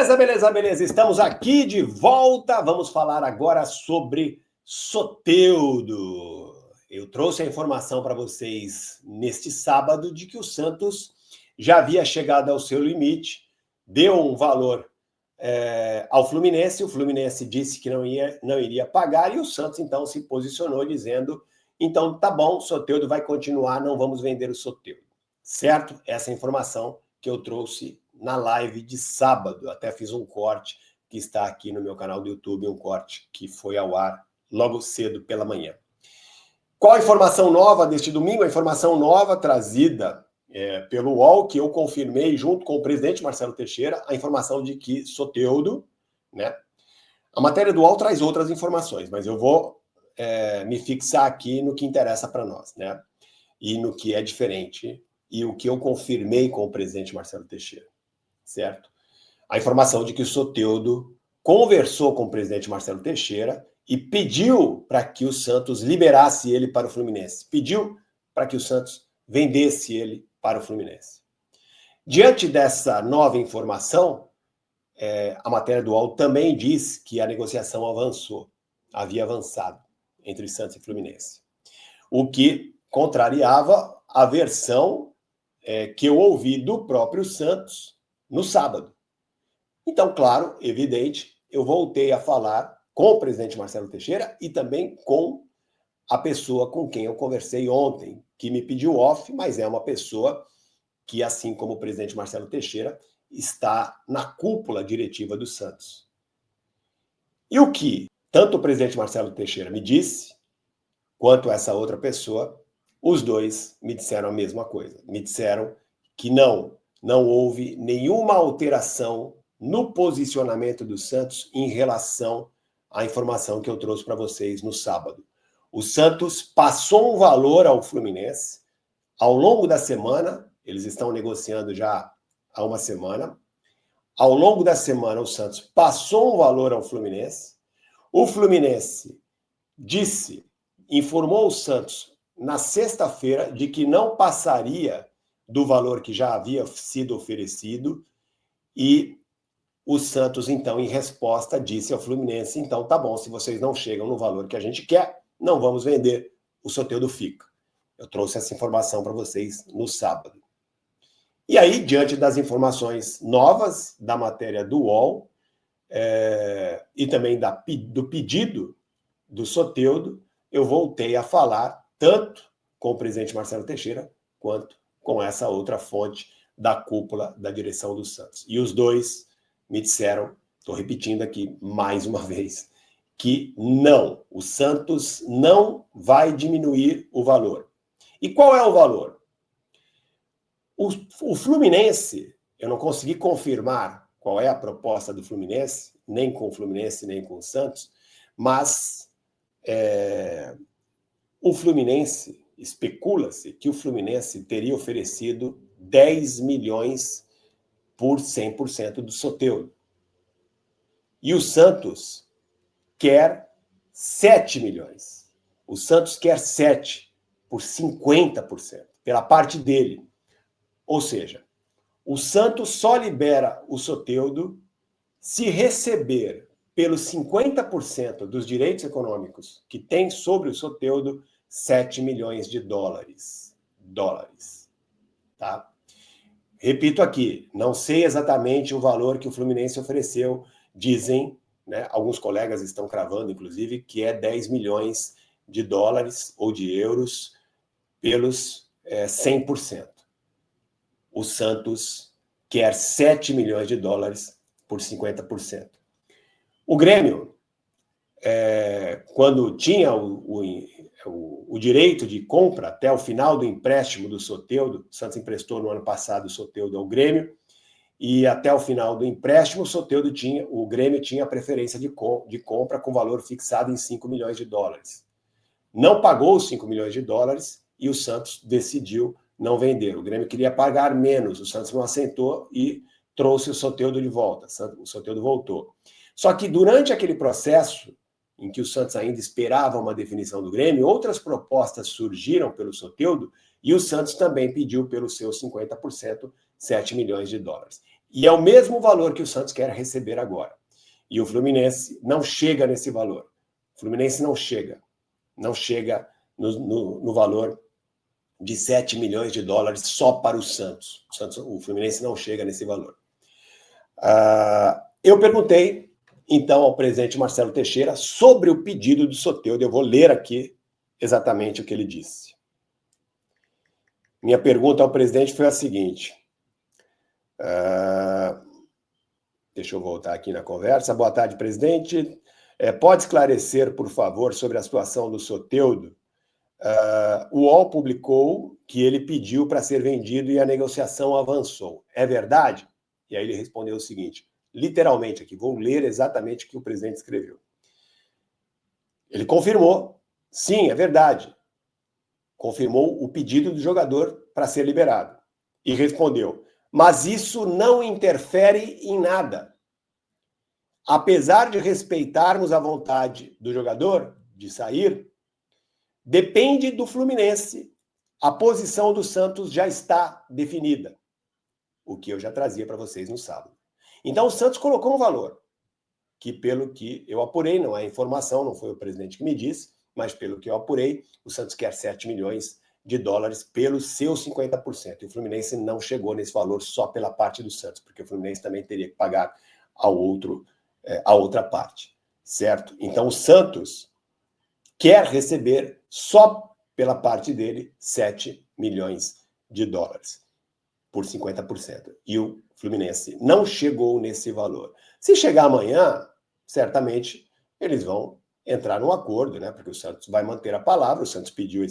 Beleza, beleza, beleza. Estamos aqui de volta. Vamos falar agora sobre Soteldo. Eu trouxe a informação para vocês neste sábado de que o Santos já havia chegado ao seu limite, deu um valor ao Fluminense, o Fluminense disse que não iria pagar e o Santos então se posicionou dizendo, então tá bom, Soteldo vai continuar, não vamos vender o Soteldo. Certo? Essa é a informação que eu trouxe na live de sábado. Até fiz um corte que está aqui no meu canal do YouTube, um corte que foi ao ar logo cedo pela manhã. Qual a informação nova deste domingo? A informação nova trazida pelo UOL, que eu confirmei junto com o presidente Marcelo Teixeira, a informação de que Soteldo, né? A matéria do UOL traz outras informações, mas eu vou me fixar aqui no que interessa para nós, né? E no que é diferente e o que eu confirmei com o presidente Marcelo Teixeira, certo? A informação de que o Soteldo conversou com o presidente Marcelo Teixeira e pediu para que o Santos liberasse ele para o Fluminense. Pediu para que o Santos vendesse ele para o Fluminense. Diante dessa nova informação, a matéria do UOL também diz que a negociação havia avançado entre Santos e Fluminense. O que contrariava a versão que eu ouvi do próprio Santos no sábado. Então, claro, evidente, eu voltei a falar com o presidente Marcelo Teixeira e também com a pessoa com quem eu conversei ontem, que me pediu off, mas é uma pessoa que, assim como o presidente Marcelo Teixeira, está na cúpula diretiva do Santos. E o que tanto o presidente Marcelo Teixeira me disse, quanto essa outra pessoa, os dois me disseram a mesma coisa. Me disseram que não houve nenhuma alteração no posicionamento do Santos em relação à informação que eu trouxe para vocês no sábado. O Santos passou um valor ao Fluminense ao longo da semana, eles estão negociando já há uma semana. Ao longo da semana, o Santos passou um valor ao Fluminense. O Fluminense informou o Santos na sexta-feira de que não passaria do valor que já havia sido oferecido e o Santos, então, em resposta, disse ao Fluminense, então, tá bom, se vocês não chegam no valor que a gente quer, não vamos vender, o Soteldo fica. Eu trouxe essa informação para vocês no sábado. E aí, diante das informações novas da matéria do UOL e também do pedido do Soteldo, eu voltei a falar tanto com o presidente Marcelo Teixeira quanto com essa outra fonte da cúpula da direção do Santos. E os dois me disseram, estou repetindo aqui mais uma vez, que não, o Santos não vai diminuir o valor. E qual é o valor? O Fluminense, eu não consegui confirmar qual é a proposta do Fluminense, nem com o Fluminense, nem com o Santos, mas o Fluminense, especula-se que o Fluminense teria oferecido 10 milhões por 100% do Soteldo. E o Santos quer 7 milhões. O Santos quer 7 por 50%, pela parte dele. Ou seja, o Santos só libera o Soteldo se receber pelos 50% dos direitos econômicos que tem sobre o Soteldo 7 milhões de dólares. Tá? Repito aqui, não sei exatamente o valor que o Fluminense ofereceu. Dizem, né, alguns colegas estão cravando, inclusive, que é 10 milhões de dólares ou de euros pelos 100%. O Santos quer 7 milhões de dólares por 50%. O Grêmio, quando tinha o direito de compra até o final do empréstimo do Soteldo, o Santos emprestou no ano passado o Soteldo ao Grêmio, e até o final do empréstimo, o Grêmio tinha a preferência de compra com valor fixado em 5 milhões de dólares. Não pagou os 5 milhões de dólares e o Santos decidiu não vender. O Grêmio queria pagar menos, o Santos não aceitou e trouxe o Soteldo de volta. O Soteldo voltou. Só que durante aquele processo, em que o Santos ainda esperava uma definição do Grêmio, outras propostas surgiram pelo Soteldo e o Santos também pediu pelos seus 50% 7 milhões de dólares. E é o mesmo valor que o Santos quer receber agora. E o Fluminense não chega nesse valor. O Fluminense não chega no valor de 7 milhões de dólares só para o Santos. O Fluminense não chega nesse valor. Eu perguntei, então, ao presidente Marcelo Teixeira sobre o pedido do Soteldo. Eu vou ler aqui exatamente o que ele disse. Minha pergunta ao presidente foi a seguinte. Deixa eu voltar aqui na conversa. Boa tarde, presidente. Pode esclarecer, por favor, sobre a situação do Soteldo? O UOL publicou que ele pediu para ser vendido e a negociação avançou. É verdade? E aí ele respondeu o seguinte, literalmente aqui, vou ler exatamente o que o presidente escreveu. Ele confirmou, sim, é verdade. Confirmou o pedido do jogador para ser liberado. E respondeu, mas isso não interfere em nada. Apesar de respeitarmos a vontade do jogador de sair, depende do Fluminense. A posição do Santos já está definida. O que eu já trazia para vocês no sábado. Então o Santos colocou um valor, que pelo que eu apurei, não é informação, não foi o presidente que me disse, mas pelo que eu apurei, o Santos quer 7 milhões de dólares pelos seus 50%. E o Fluminense não chegou nesse valor só pela parte do Santos, porque o Fluminense também teria que pagar a outra parte, certo? Então o Santos quer receber só pela parte dele 7 milhões de dólares por 50%. E o Fluminense não chegou nesse valor. Se chegar amanhã, certamente eles vão entrar num acordo, né? Porque o Santos vai manter a palavra, o Santos pediu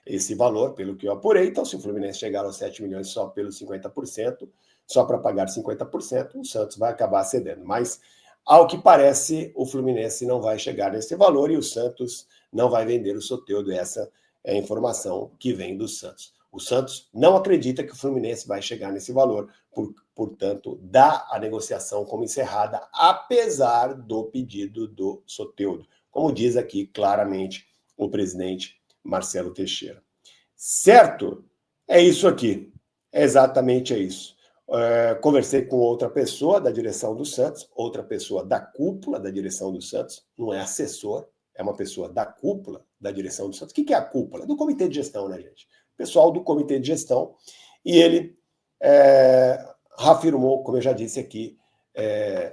esse valor, pelo que eu apurei, então se o Fluminense chegar aos 7 milhões só pelos 50%, só para pagar 50%, o Santos vai acabar cedendo. Mas, ao que parece, o Fluminense não vai chegar nesse valor e o Santos não vai vender o Soteldo. Essa é a informação que vem do Santos. O Santos não acredita que o Fluminense vai chegar nesse valor, portanto, dá a negociação como encerrada, apesar do pedido do Soteldo, como diz aqui claramente o presidente Marcelo Teixeira. Certo? É isso aqui. É exatamente isso. Conversei com outra pessoa da direção do Santos, outra pessoa da cúpula da direção do Santos, não é assessor, é uma pessoa da cúpula da direção do Santos. O que é a cúpula? Do comitê de gestão, né, gente? Pessoal do comitê de gestão, e ele reafirmou, como eu já disse aqui,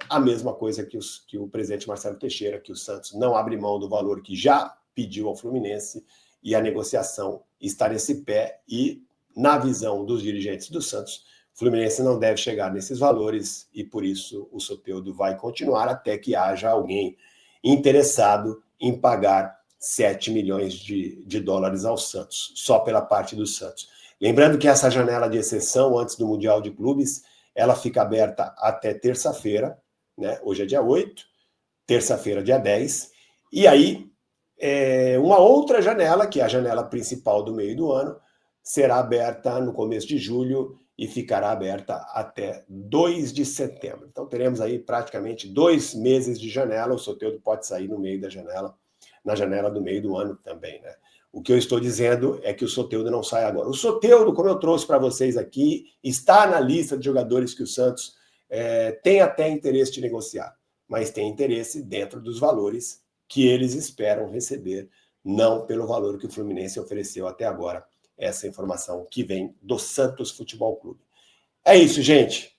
a mesma coisa que o presidente Marcelo Teixeira, que o Santos não abre mão do valor que já pediu ao Fluminense, e a negociação está nesse pé, e na visão dos dirigentes do Santos, o Fluminense não deve chegar nesses valores, e por isso o Soteldo vai continuar até que haja alguém interessado em pagar 7 milhões de dólares ao Santos, só pela parte do Santos. Lembrando que essa janela de exceção antes do Mundial de Clubes, ela fica aberta até terça-feira, né? Hoje é dia 8, terça-feira, dia 10, e aí uma outra janela, que é a janela principal do meio do ano, será aberta no começo de julho e ficará aberta até 2 de setembro. Então teremos aí praticamente 2 meses de janela, o Soteldo pode sair no meio da janela, na janela do meio do ano também, né? O que eu estou dizendo é que o Soteldo não sai agora. O Soteldo, como eu trouxe para vocês aqui, está na lista de jogadores que o Santos tem até interesse de negociar, mas tem interesse dentro dos valores que eles esperam receber, não pelo valor que o Fluminense ofereceu até agora. Essa informação que vem do Santos Futebol Clube. É isso, gente.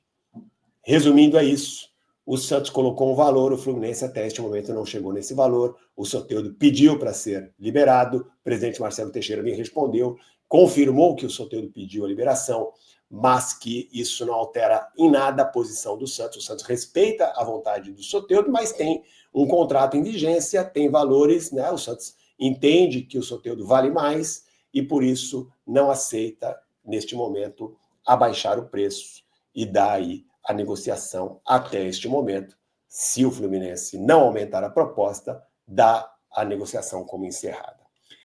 Resumindo, é isso. O Santos colocou um valor, o Fluminense até este momento não chegou nesse valor. O Soteldo pediu para ser liberado, o presidente Marcelo Teixeira me respondeu, confirmou que o Soteldo pediu a liberação, mas que isso não altera em nada a posição do Santos. O Santos respeita a vontade do Soteldo, mas tem um contrato em vigência, tem valores, né? O Santos entende que o Soteldo vale mais e, por isso, não aceita, neste momento, abaixar o preço e dar aí a negociação até este momento. Se o Fluminense não aumentar a proposta, dá a negociação como encerrada.